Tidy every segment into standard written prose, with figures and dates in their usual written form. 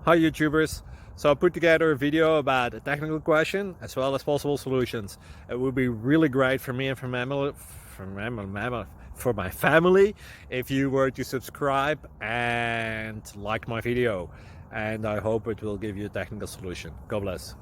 Hi YouTubers! So I put together a video about a technical question as well as possible solutions. It would be really great for me and for my family if you were to subscribe and like my video, and I hope it will give you a technical solution. God bless.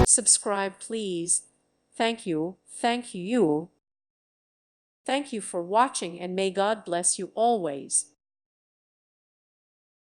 Subscribe, please. Thank you. Thank you. Thank you for watching, and may God bless you always.